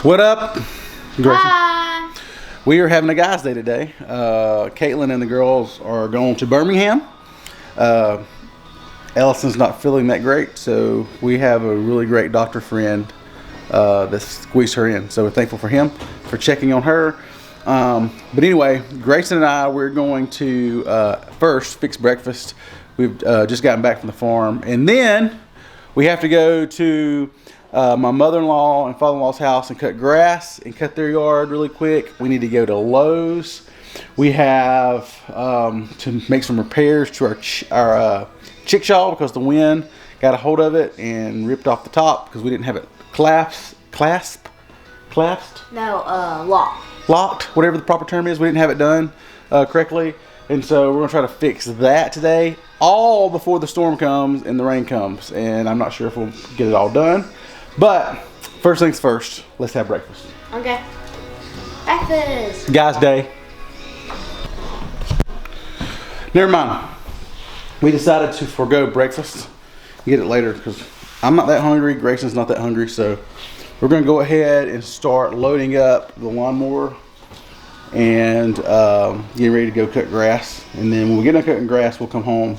What up, Grayson? Hi. We are having a guys' day today. Caitlin and the girls are going to Birmingham. Ellison's not feeling that great, so we have a really great doctor friend that squeezed her in. So we're thankful for him for checking on her. But anyway, Grayson and I, we're going to first fix breakfast. We've just gotten back from the farm, and then we have to go to my mother-in-law and father-in-law's house and cut grass and cut their yard really quick. We need to go to Lowe's. We have to make some repairs to our chickshaw because the wind got a hold of it and ripped off the top because we didn't have it clasped, locked, whatever the proper term is. We didn't have it done correctly, and so we're gonna try to fix that today, all before the storm comes and the rain comes. And I'm not sure if we'll get it all done, but first things first, let's have breakfast. Okay. Breakfast. Guys' day. Never mind. We decided to forego breakfast. Get it later because I'm not that hungry. Grayson's not that hungry, so we're gonna go ahead and start loading up the lawnmower and getting ready to go cut grass. And then when we get done cutting grass, we'll come home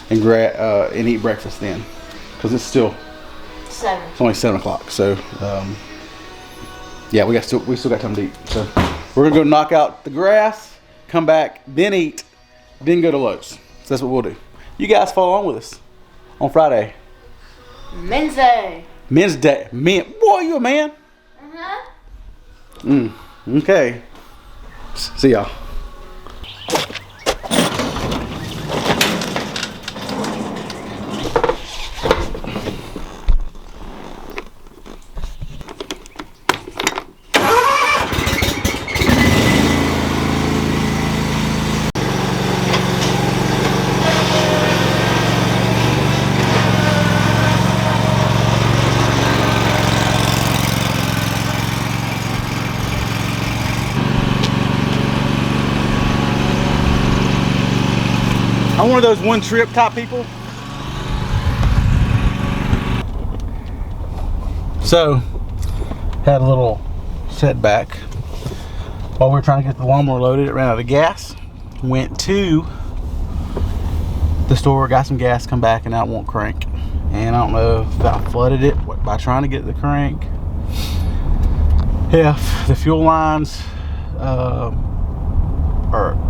and eat breakfast then, because it's still 7. It's only 7 o'clock. So yeah, we still got time to eat. So we're gonna go knock out the grass, come back, then eat, then go to Lowe's. So that's what we'll do. You guys follow along with us on Friday. Men's Day. Men's Day. Boy, you a man? Okay. See y'all. I'm one of those one trip type people. So, had a little setback while we were trying to get the lawnmower loaded. It ran out of gas. Went to the store, got some gas, come back, and now it won't crank. And I don't know if I flooded it by trying to get the crank. If the fuel lines are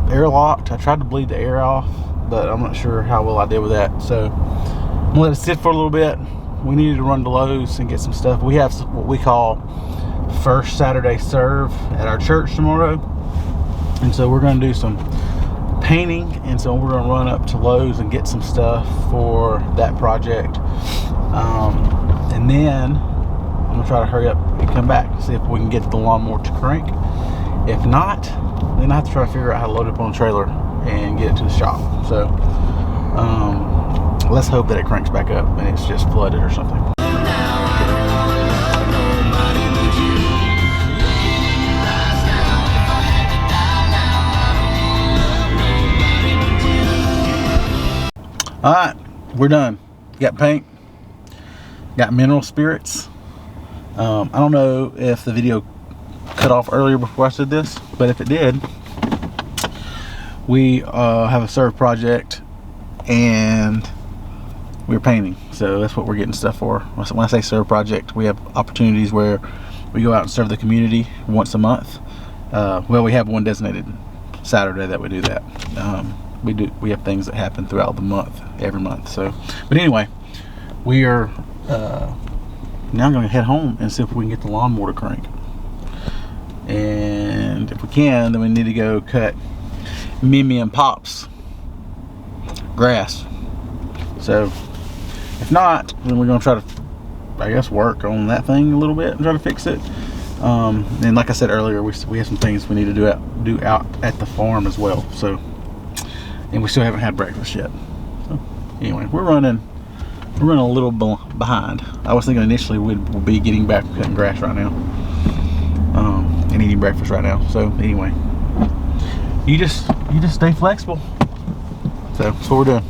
airlocked. I tried to bleed the air off, but I'm not sure how well I did with that. So I'm gonna let it sit for a little bit. We needed to run to Lowe's and get some stuff. We have what we call First Saturday Serve at our church tomorrow, and so we're gonna do some painting, and so we're gonna run up to Lowe's and get some stuff for that project. And then I'm gonna try to hurry up and come back and see if we can get the lawnmower to crank. If not, then I have to try to figure out how to load it up on a trailer and get it to the shop. So let's hope that it cranks back up and it's just flooded or something. All right, we're done. Got paint, got mineral spirits. I don't know if the video cut off earlier before I said this, but if it did, we have a serve project and we're painting, so that's what we're getting stuff for. When I say serve project, we have opportunities where we go out and serve the community once a month. Well, we have one designated Saturday that we do that. We have things that happen throughout the month, every month. So, but anyway, we are now going to head home and see if we can get the lawnmower to crank. And if we can, then we need to go cut Mimi and Pop's grass. So if not, then we're gonna try to, I guess, work on that thing a little bit and try to fix it. And like I said earlier, we have some things we need to do out at the farm as well. So, and we still haven't had breakfast yet. So anyway, we're running a little behind. I was thinking initially we'd be getting back from cutting grass right now, and eating breakfast right now. So anyway, you just stay flexible. So that's what we're doing.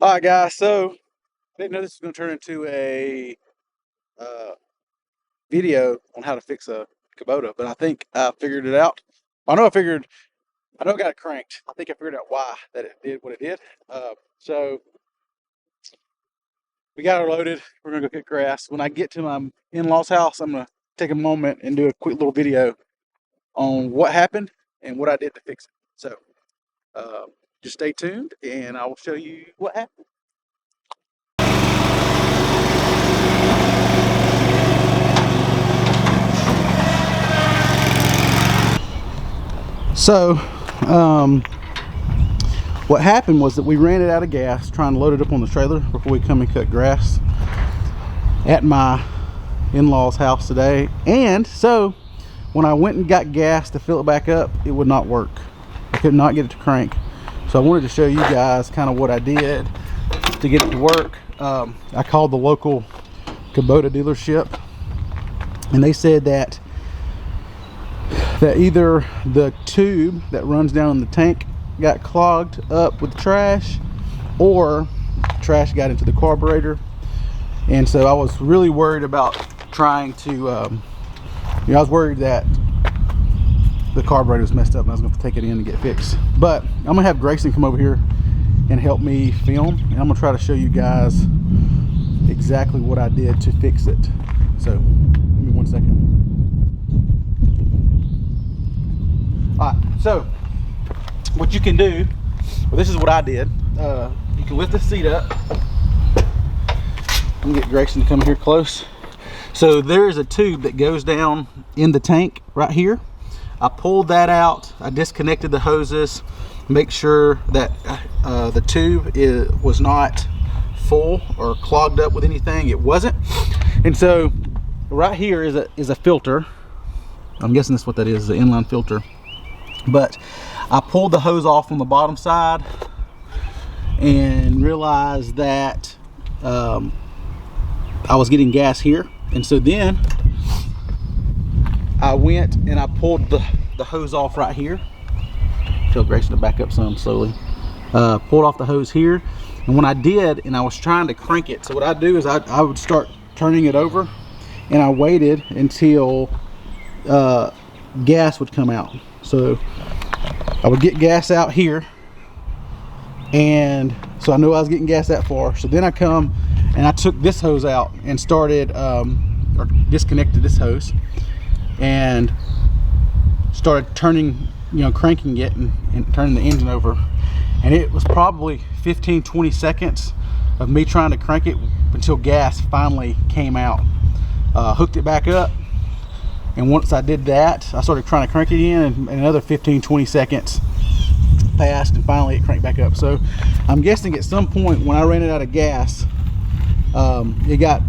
All right, guys. So I didn't know this was going to turn into a video on how to fix a Kubota, but I think I figured it out. I know it got it cranked. I think I figured out why that it did what it did. So we got her loaded. We're gonna go cut grass. When I get to my in-laws house, I'm gonna take a moment and do a quick little video on what happened and what I did to fix it. So just stay tuned and I will show you what happened. So what happened was that we ran it out of gas trying to load it up on the trailer before we come and cut grass at my in-laws house today. And so when I went and got gas to fill it back up, it would not work. I could not get it to crank. So I wanted to show you guys kind of what I did to get it to work. I called the local Kubota dealership and they said that either the tube that runs down in the tank got clogged up with trash, or trash got into the carburetor. And so I was really worried about trying to I was worried that the carburetor was messed up and I was going to take it in and get fixed. But I'm gonna have Grayson come over here and help me film, and I'm gonna try to show you guys exactly what I did to fix it. So give me 1 second. Alright, so what you can do, well, this is what I did. You can lift the seat up. I'm gonna get Grayson to come here close. So there is a tube that goes down in the tank right here. I pulled that out. I disconnected the hoses, make sure that the tube was not full or clogged up with anything. It wasn't. And so right here is a filter. I'm guessing that's what that is, the inline filter. But I pulled the hose off on the bottom side and realized that I was getting gas here. And so then I went and I pulled the hose off right here. Tell Grayson to back up some slowly. Pulled off the hose here. And when I did, and I was trying to crank it, so what I do is I would start turning it over, and I waited until gas would come out. So I would get gas out here, and so I knew I was getting gas that far. So then I come and I took this hose out and started or disconnected this hose and started turning, cranking it and turning the engine over. And it was probably 15-20 seconds of me trying to crank it until gas finally came out. Hooked it back up, and once I did that, I started trying to crank it in, and another 15-20 seconds passed, and finally it cranked back up. So I'm guessing at some point when I ran it out of gas, it got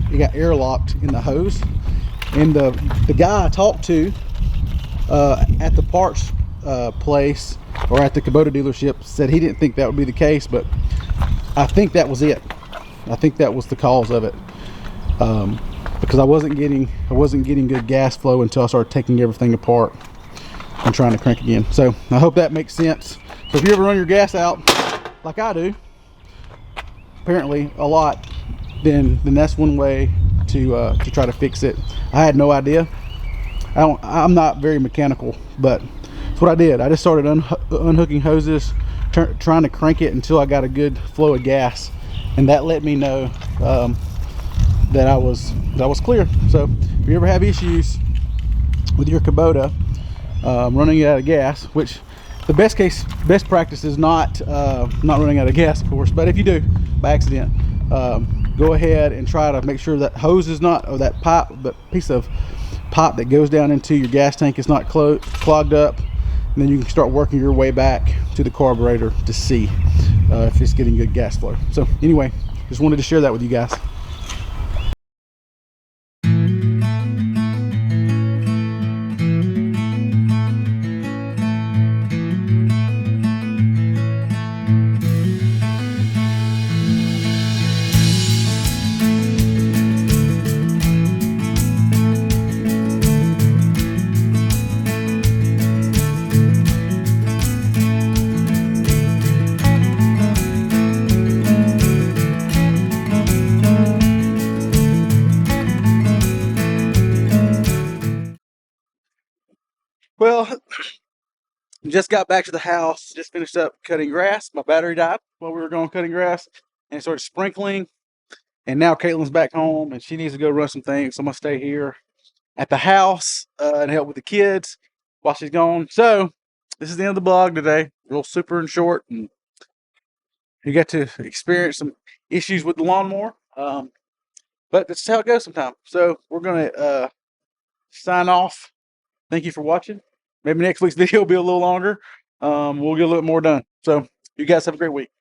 airlocked in the hose. And the guy I talked to at the parts place, or at the Kubota dealership, said he didn't think that would be the case, but I think that was it. I think that was the cause of it, because I wasn't getting good gas flow until I started taking everything apart and trying to crank again. So I hope that makes sense. So if you ever run your gas out like I do, apparently a lot, then that's one way to try to fix it. I had no idea. I'm not very mechanical, but that's what I did. I just started unhooking hoses, trying to crank it until I got a good flow of gas, and that let me know that I was clear. So if you ever have issues with your Kubota running out of gas, which the best practice is not running out of gas, of course, but if you do by accident, go ahead and try to make sure that hose is not, or that pipe, that piece of pipe that goes down into your gas tank is not clogged up, and then you can start working your way back to the carburetor to see if it's getting good gas flow. So anyway, just wanted to share that with you guys. Well, just got back to the house. Just finished up cutting grass. My battery died while we were going cutting grass, and it started sprinkling. And now Caitlin's back home, and she needs to go run some things. So I'm gonna stay here at the house and help with the kids while she's gone. So this is the end of the vlog today. Real super and short, and you got to experience some issues with the lawnmower. But that's how it goes sometimes. So we're gonna sign off. Thank you for watching. Maybe next week's video will be a little longer. We'll get a little more done. So you guys have a great week.